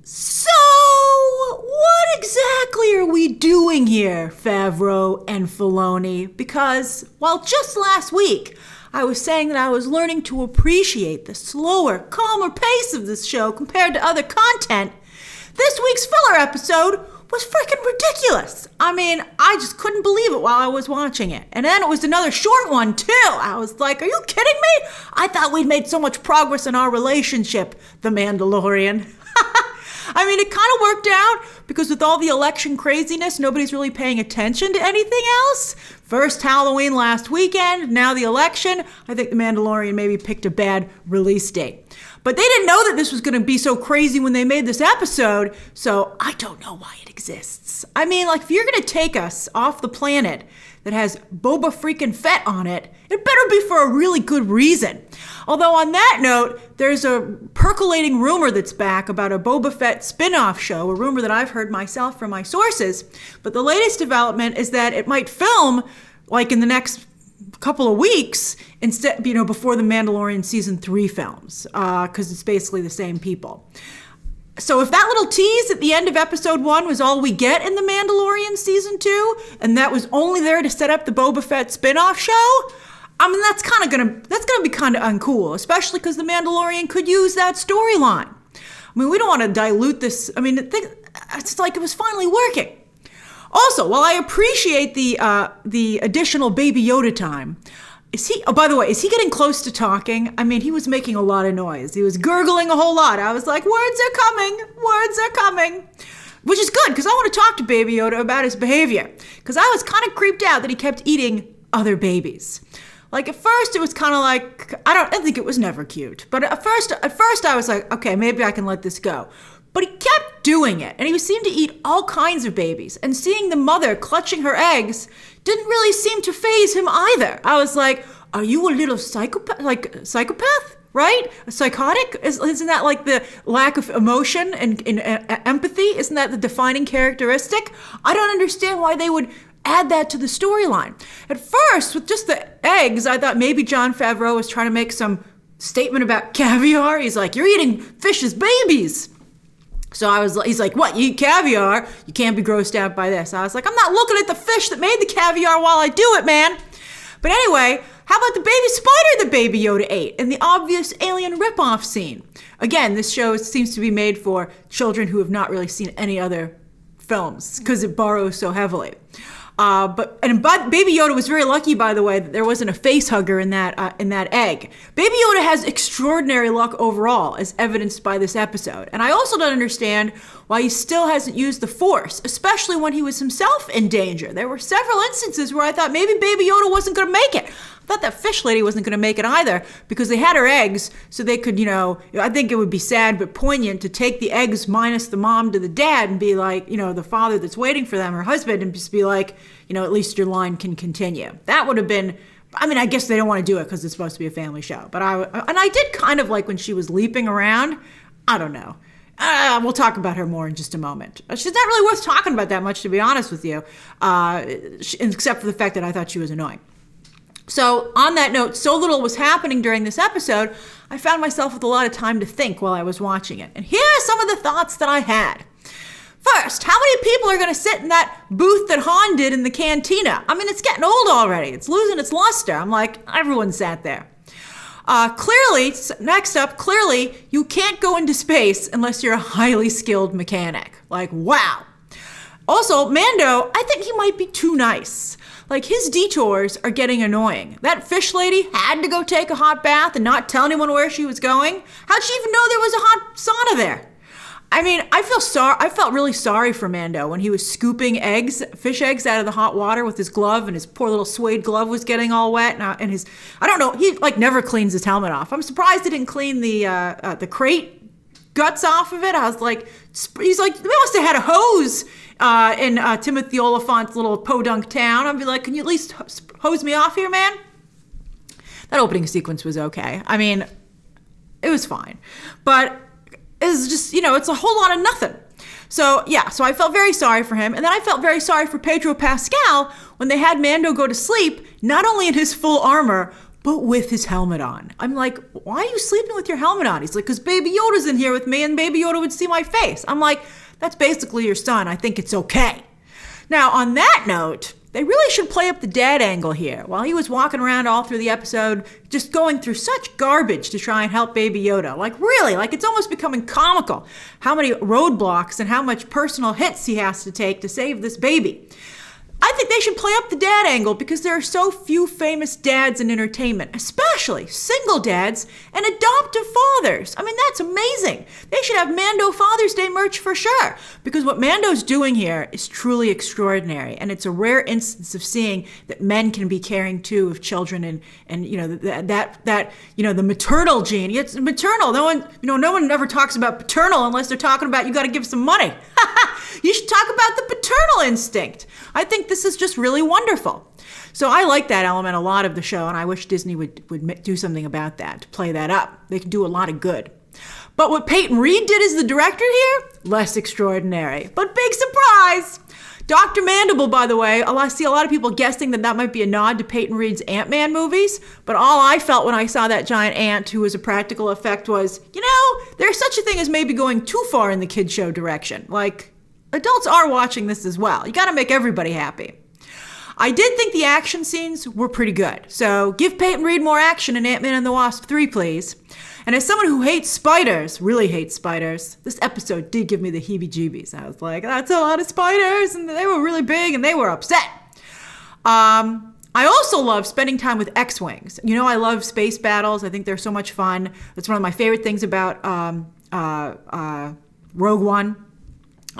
So, what exactly are we doing here, Favreau and Filoni? Because, while just last week I was saying that I was learning to appreciate the slower, calmer pace of this show compared to other content, this week's filler episode was freaking ridiculous. I mean, I just couldn't believe it while I was watching it. And then it was another short one, too. I was like, are you kidding me? I thought we'd made so much progress in our relationship, The Mandalorian. I mean, it kind of worked out because with all the election craziness, nobody's really paying attention to anything else. First Halloween last weekend, now the election. I think The Mandalorian maybe picked a bad release date. But they didn't know that this was going to be so crazy when they made this episode, so I don't know why it exists. I mean, like, if you're going to take us off the planet that has Boba freaking Fett on it, it better be for a really good reason. Although on that note, there's a percolating rumor that's back about a Boba Fett spin-off show, a rumor that I've heard myself from my sources. But the latest development is that it might film like in the next couple of weeks instead, before the Mandalorian season 3 films, because it's basically the same people. So if that little tease at the end of episode 1 was all we get in the Mandalorian season 2, and that was only there to set up the Boba Fett spin-off show, I mean, that's gonna be kind of uncool, especially because the Mandalorian could use that storyline. I mean, we don't want to dilute this. I mean, it's like it was finally working. Also, while I appreciate the additional Baby Yoda time, by the way, is he getting close to talking? I mean, he was making a lot of noise. He was gurgling a whole lot. I was like, words are coming. Which is good, because I want to talk to Baby Yoda about his behavior. Because I was kind of creeped out that he kept eating other babies. Like, at first, it was kind of like, I think it was never cute. But at first I was like, okay, maybe I can let this go. But he kept doing it, and he seemed to eat all kinds of babies. And seeing the mother clutching her eggs didn't really seem to faze him either. I was like, are you a little psychopath, right? A psychotic? Isn't that like the lack of emotion and empathy? Isn't that the defining characteristic? I don't understand why they would add that to the storyline. At first, with just the eggs, I thought maybe Jon Favreau was trying to make some statement about caviar. He's like, you're eating fish as babies. So he's like, what, you eat caviar? You can't be grossed out by this. I was like, I'm not looking at the fish that made the caviar while I do it, man. But anyway, how about the baby spider that Baby Yoda ate in the obvious alien ripoff scene? Again, this show seems to be made for children who have not really seen any other films because it borrows so heavily. But Baby Yoda was very lucky, by the way, that there wasn't a face hugger in that egg. Baby Yoda has extraordinary luck overall, as evidenced by this episode. And I also don't understand why he still hasn't used the Force, especially when he was himself in danger. There were several instances where I thought maybe Baby Yoda wasn't going to make it. I thought that fish lady wasn't going to make it either because they had her eggs so they could, I think it would be sad but poignant to take the eggs minus the mom to the dad and be like, the father that's waiting for them, her husband, and just be like, at least your line can continue. That would have been, I guess they don't want to do it because it's supposed to be a family show. But I did kind of like when she was leaping around. I don't know. We'll talk about her more in just a moment. She's not really worth talking about that much, to be honest with you, except for the fact that I thought she was annoying. So on that note, so little was happening during this episode, I found myself with a lot of time to think while I was watching it. And here are some of the thoughts that I had. First, how many people are going to sit in that booth that Han did in the cantina? I mean, it's getting old already. It's losing its luster. I'm like, everyone sat there. Clearly, you can't go into space unless you're a highly skilled mechanic. Like, wow. Also, Mando, I think he might be too nice. Like, his detours are getting annoying. That fish lady had to go take a hot bath and not tell anyone where she was going. How'd she even know there was a hot sauna there? I mean, I felt really sorry for Mando when he was scooping fish eggs out of the hot water with his glove, and his poor little suede glove was getting all wet. And he like never cleans his helmet off. I'm surprised he didn't clean the crate guts off of it. I was like, he's like, they must have had a hose in Timothy Oliphant's little podunk town. I'd be like, can you at least hose me off here, man? That opening sequence was okay. I mean, it was fine. But it's just, it's a whole lot of nothing. So I felt very sorry for him. And then I felt very sorry for Pedro Pascal when they had Mando go to sleep, not only in his full armor, but with his helmet on. I'm like, why are you sleeping with your helmet on? He's like, because Baby Yoda's in here with me and Baby Yoda would see my face. I'm like, that's basically your son. I think it's okay. Now, on that note, they really should play up the dad angle here. While he was walking around all through the episode, just going through such garbage to try and help Baby Yoda. Like really, like it's almost becoming comical how many roadblocks and how much personal hits he has to take to save this baby. I think they should play up the dad angle because there are so few famous dads in entertainment, especially single dads and adoptive fathers. I mean, that's amazing. They should have Mando Father's Day merch for sure, because what Mando's doing here is truly extraordinary, and it's a rare instance of seeing that men can be caring too of children and you know that you know the maternal gene. It's maternal. No one ever talks about paternal unless they're talking about you got to give some money. You should talk about the paternal instinct. I think this is just really wonderful. So I like that element a lot of the show, and I wish Disney would do something about that, to play that up. They can do a lot of good. But what Peyton Reed did as the director here, less extraordinary. But big surprise! Dr. Mandible, by the way, I see a lot of people guessing that might be a nod to Peyton Reed's Ant-Man movies, but all I felt when I saw that giant ant who was a practical effect was, there's such a thing as maybe going too far in the kid show direction. Like, adults are watching this as well. You gotta make everybody happy. I did think the action scenes were pretty good. So give Peyton Reed more action in Ant-Man and the Wasp 3, please. And as someone who hates spiders, really hates spiders, this episode did give me the heebie-jeebies. I was like, that's a lot of spiders, and they were really big, and they were upset. I also love spending time with X-Wings. I love space battles. I think they're so much fun. That's one of my favorite things about Rogue One.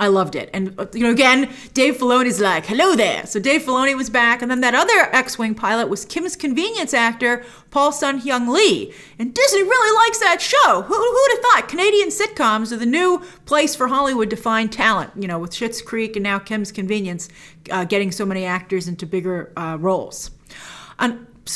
I loved it. And, again, Dave Filoni's like, hello there. So Dave Filoni was back. And then that other X-Wing pilot was Kim's Convenience actor, Paul Sun-Hyung Lee. And Disney really likes that show. Who would have thought? Canadian sitcoms are the new place for Hollywood to find talent, with Schitt's Creek and now Kim's Convenience getting so many actors into bigger roles.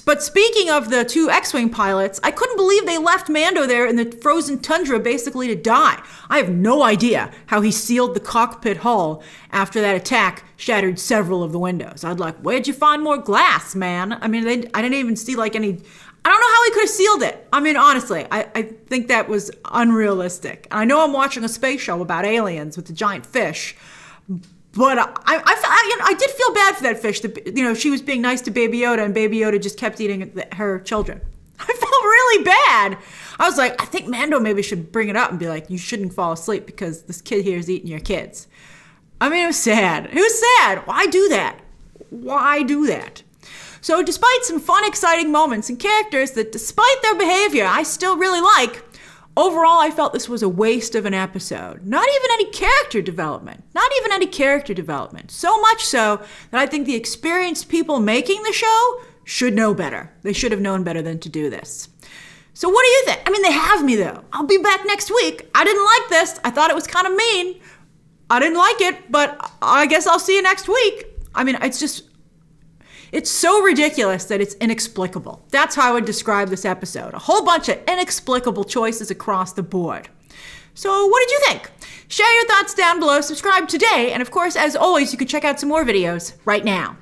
But speaking of the two X-Wing pilots, I couldn't believe they left Mando there in the frozen tundra basically to die. I have no idea how he sealed the cockpit hull after that attack shattered several of the windows. I'd like, where'd you find more glass, man? I mean, I didn't even see any... I don't know how he could have sealed it. I mean, honestly, I think that was unrealistic. I know I'm watching a space show about aliens with a giant fish, but I did feel bad for that fish. She was being nice to Baby Yoda, and Baby Yoda just kept eating her children. I felt really bad. I was like, I think Mando maybe should bring it up and be like, you shouldn't fall asleep because this kid here is eating your kids. I mean, it was sad. It was sad. Why do that? Why do that? So despite some fun, exciting moments and characters that, despite their behavior, I still really like, overall, I felt this was a waste of an episode. Not even any character development. So much so that I think the experienced people making the show should know better. They should have known better than to do this. So what do you think? I mean, they have me, though. I'll be back next week. I didn't like this. I thought it was kind of mean. I didn't like it, but I guess I'll see you next week. I mean, it's so ridiculous that it's inexplicable. That's how I would describe this episode. A whole bunch of inexplicable choices across the board. So what did you think? Share your thoughts down below, subscribe today, and of course, as always, you can check out some more videos right now.